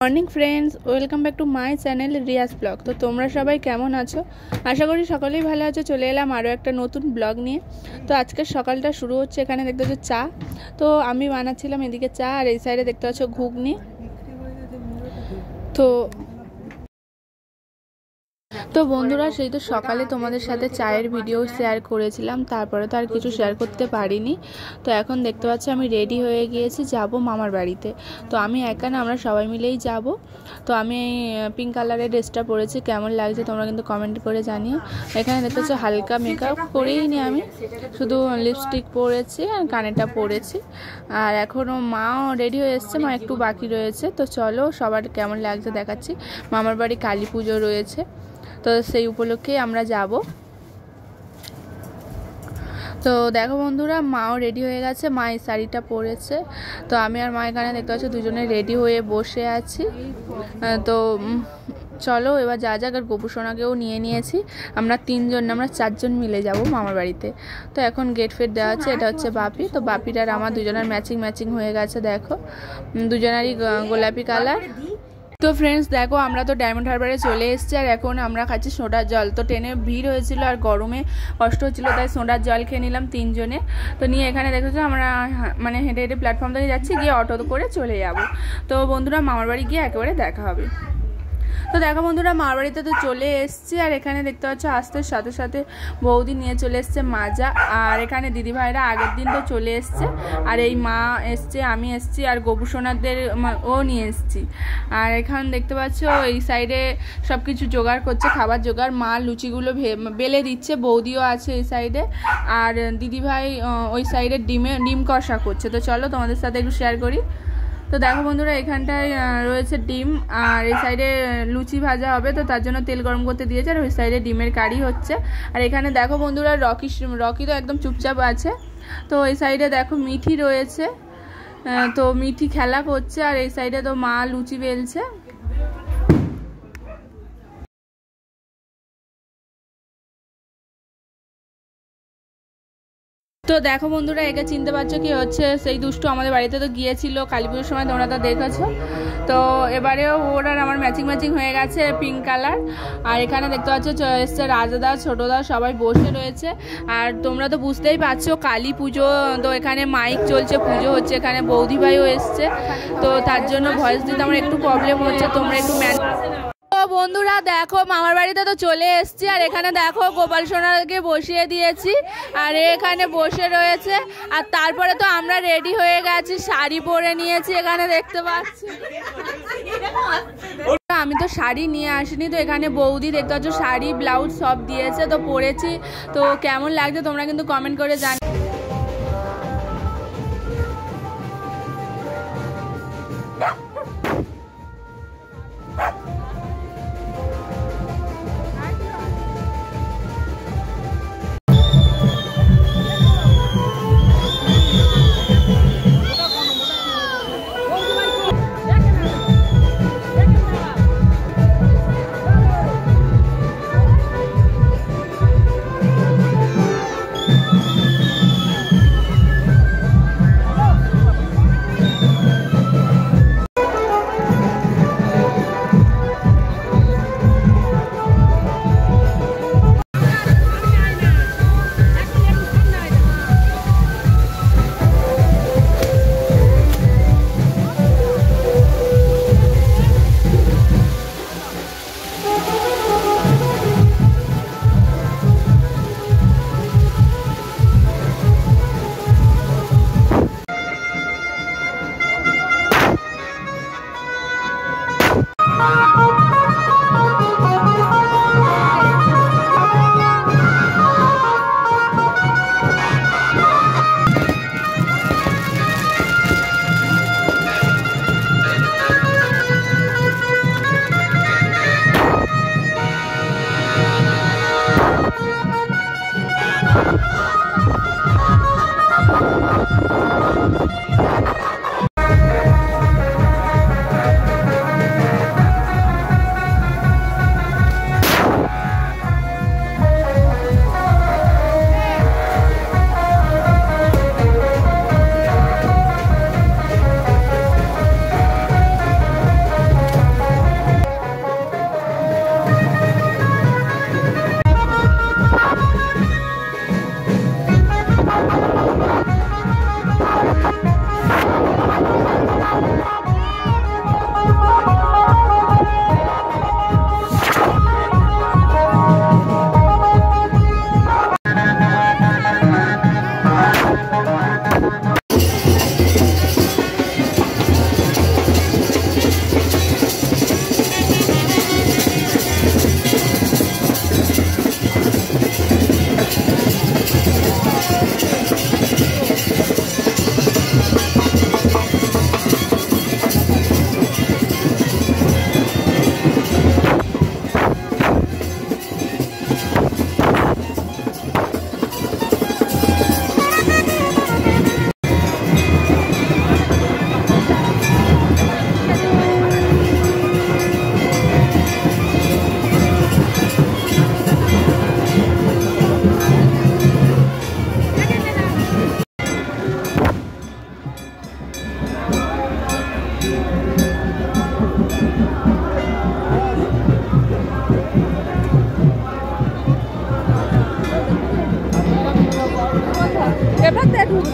Morning friends, welcome back to my channel Riaz blog. তো তোমরা সবাই কেমন আছো? আশা করি সকলেই ভালো আছো। চলে এলাম আরও একটা নতুন ব্লগ নিয়ে। তো আজকের সকালটা শুরু হচ্ছে, এখানে দেখতে পাচ্ছ চা। তো আমি বানাচ্ছিলাম এদিকে চা, আর এই সাইডে দেখতে পাচ্ছ ঘুগনি। তো বন্ধুরা, সেই তো সকালে তোমাদের সাথে চায়ের ভিডিও শেয়ার করেছিলাম, তারপরে তো আর কিছু শেয়ার করতে পারিনি। তো এখন দেখতে পাচ্ছি আমি রেডি হয়ে গিয়েছি, যাব মামার বাড়িতে। তো আমি একা না, আমরা সবাই মিলেই যাব। তো আমি পিঙ্ক কালারের ড্রেসটা পরেছি, কেমন লাগছে তোমরা কিন্তু কমেন্ট করে জানিও। এখানে দেখতে পাচ্ছি হালকা মেকআপ করেই নি, আমি শুধু লিপস্টিক পরেছি আর কানেরটা পরেছি। আর এখনও মাও রেডি হয়ে এসছে, মা একটু বাকি রয়েছে। তো চলো সবার কেমন লাগছে দেখাচ্ছি। মামার বাড়ি কালী পুজো রয়েছে, তো সেই উপলক্ষে আমরা যাব। তো দেখো বন্ধুরা, মাও রেডি হয়ে গেছে, মা এই শাড়িটা পরেছে। তো আমি আর মা এখানে দেখতে পাচ্ছি দুজনে রেডি হয়ে বসে আছি। তো চলো এবার যা যাক, আর গোপুসোনাকেও নিয়ে নিয়েছি। আমরা চারজন মিলে যাব মামার বাড়িতে। তো এখন গেট ফেট দেওয়া আছে, এটা হচ্ছে বাপি। তো বাপির আর আমার দুজনের ম্যাচিং হয়ে গেছে, দেখো দুজনারই গোলাপি কালার। তো ফ্রেন্ডস দেখো, আমরা তো ডায়মন্ড হারবারে চলে এসেছি, আর এখন আমরা খাচ্ছি সোডার জল। তো ট্রেনে ভিড় হয়েছিল আর গরমে কষ্ট হচ্ছিলো, তাই সোডার জল খেয়ে নিলাম তিনজনে। তো নিয়ে এখানে দেখেছো আমরা মানে হেঁটে হেঁটে প্ল্যাটফর্ম থেকে যাচ্ছি, গিয়ে অটো করে চলে যাব। তো বন্ধুরা, মামার বাড়ি গিয়ে একেবারে দেখা হবে। তো দেখো বন্ধুরা, মামার বাড়িতে তো চলে এসছি, আর এখানে দেখতে পাচ্ছ আসতে সাথে সাথে বৌদি নিয়ে চলে এসছে মাজা। আর এখানে দিদিভাইরা আগের দিন তো চলে এসছে, আর এই মা এসছে, আমি এসছি, আর গোপুসোনাদের ও নিয়ে এসছি। আর এখানে দেখতে পাচ্ছ এই সাইডে সব কিছু জোগাড় করছে, খাবার জোগাড়। মা লুচিগুলো বেলে দিচ্ছে, বৌদিও আছে এই সাইডে, আর দিদিভাই ওই সাইডে ডিম কষা করছে। তো চলো তোমাদের সাথে একটু শেয়ার করি। তো দেখো বন্ধুরা, এখানটায় রয়েছে ডিম, আর এই সাইডে লুচি ভাজা হবে, তো তার জন্য তেল গরম করতে দিয়েছে। আর ওই সাইডে ডিমের কারি হচ্ছে। আর এখানে দেখো বন্ধুরা, রকি তো একদম চুপচাপ আছে। তো এই সাইডে দেখো মিঠি রয়েছে, তো মিঠি খেলা করছে। আর এই সাইডে তো মা লুচি বেলছে। তো দেখো বন্ধুরা, একে চিনতে পারছো কি হচ্ছে? সেই দুষ্টু আমাদের বাড়িতে তো গিয়েছিল কালী পুজোর সময়, তোমরা তো দেখেছো। তো এবারেও ওর আর আমার ম্যাচিং হয়ে গেছে, পিঙ্ক কালার। আর এখানে দেখতে পাচ্ছ এসছে রাজাদা, ছোটদা, সবাই বসে রয়েছে। আর তোমরা তো বুঝতেই পারছো কালী পুজো, তো এখানে মাইক চলছে, পুজো হচ্ছে। এখানে বৌদি ভাইও এসছে, তো তার জন্য ভয়েস দিতে আমার একটু প্রবলেম হচ্ছে, তোমরা একটু বন্ধুরা দেখো, মামার বাড়িতে তো চলে এসছি, আর এখানে দেখো গোপাল সোনাকে বসিয়ে দিয়েছি, আর এখানে বসে রয়েছে। আর তারপরে তো আমরা রেডি হয়ে গেছি, শাড়ি পরে নিয়েছি, এখানে দেখতে পাচ্ছি। আমি তো শাড়ি নিয়ে আসিনি, তো এখানে বৌদি দেখতে পাচ্ছ শাড়ি ব্লাউজ সব দিয়েছে, তো পরেছি। তো কেমন লাগছে তোমরা কিন্তু কমেন্ট করে জানি।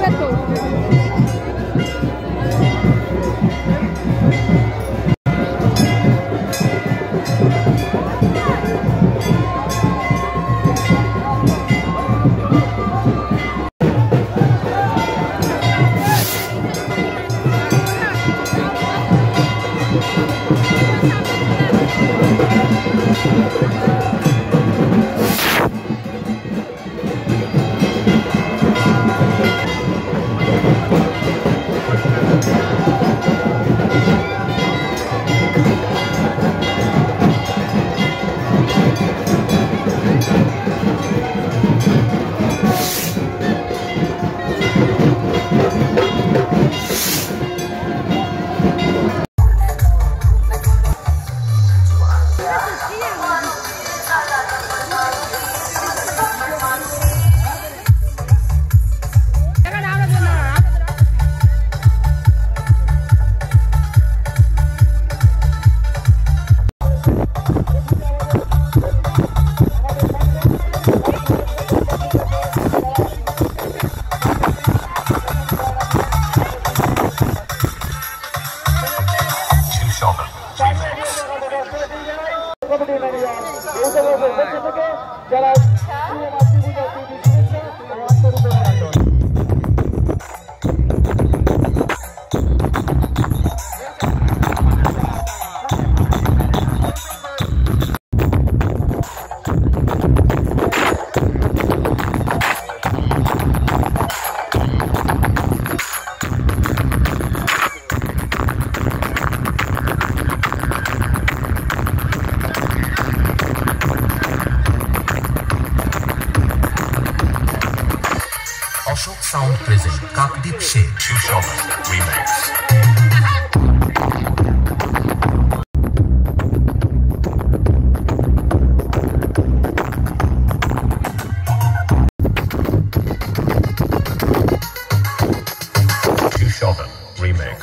আসবে তো। Ashok Sound present Kakdeep Singh Shivshovan Remix. Shivshovan Remix.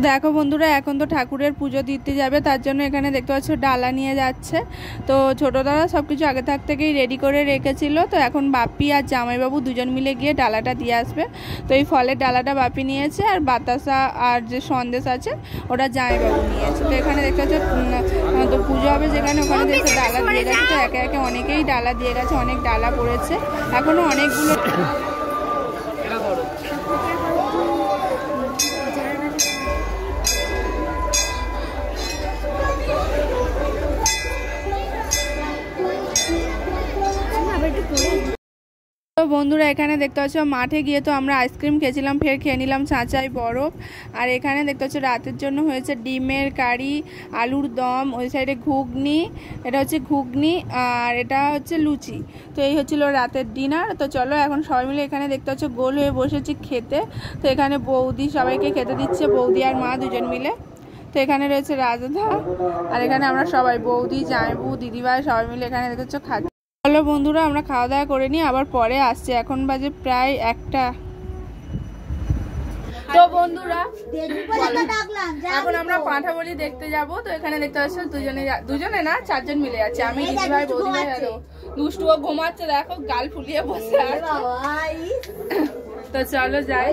দেখো বন্ধুরা, এখন তো ঠাকুরের পুজো দিতে যাবে, তার জন্য এখানে দেখতে পাচ্ছ ডালা নিয়ে যাচ্ছে। তো ছোটো দাদা সব কিছু আগে থাক থেকেই রেডি করে রেখেছিল। তো এখন বাপি আর জামাইবাবু দুজন মিলে গিয়ে ডালাটা দিয়ে আসবে। তো এই ফলের ডালাটা বাপি নিয়েছে, আর বাতাসা আর যে সন্দেশ আছে ওটা জামাইবাবু নিয়েছে। তো এখানে দেখতে পাচ্ছ তো পুজো হবে যেখানে, ওখানে দেখতে ডালা দিয়ে গেছে। তো একে একে অনেকেই ডালা দিয়ে গেছে, অনেক ডালা পড়েছে, এখনও অনেকগুলো। তো বন্ধুরা এখানে দেখতে পাচ্ছ মাঠে গিয়ে তো আমরা আইসক্রিম খেয়েছিলাম, ফের খেয়ে নিলাম ছাঁচাই বরফ। আর এখানে দেখতে পাচ্ছ রাতের জন্য হয়েছে ডিমের কারি, আলুর দম, ওই সাইডে ঘুগনি, এটা হচ্ছে ঘুগনি আর এটা হচ্ছে লুচি। তো এই হচ্ছিল রাতের ডিনার। তো চলো এখন সবাই মিলে এখানে দেখতে পাচ্ছ গোল হয়ে বসেছি খেতে। তো এখানে বৌদি সবাইকে খেতে দিচ্ছে, বৌদি আর মা দুজন মিলে। তো এখানে রয়েছে রাজদা আর এখানে আমরা সবাই বৌদি, জামাইবু, দিদিভাই সবাই মিলে এখানে দেখতে পাচ্ছ খাচ্ছি। চলো বন্ধুরা আমরা খাওয়া দাওয়া করে নিই, আবার পরে আসছে। এখন বাজে প্রায় 1টা। তো বন্ধুরা এখন আমরা পাঁঠা বলি দেখতে যাব। তো এখানে দেখতে পাচ্ছ দুজনে না 4 জন মিলে আছে, আমি, দিদিভাই, বৌদিভাই। দুষ্টুও ঘুমাচ্ছে, দেখো গাল ফুলিয়ে বসে আছে। তো চলো যাই।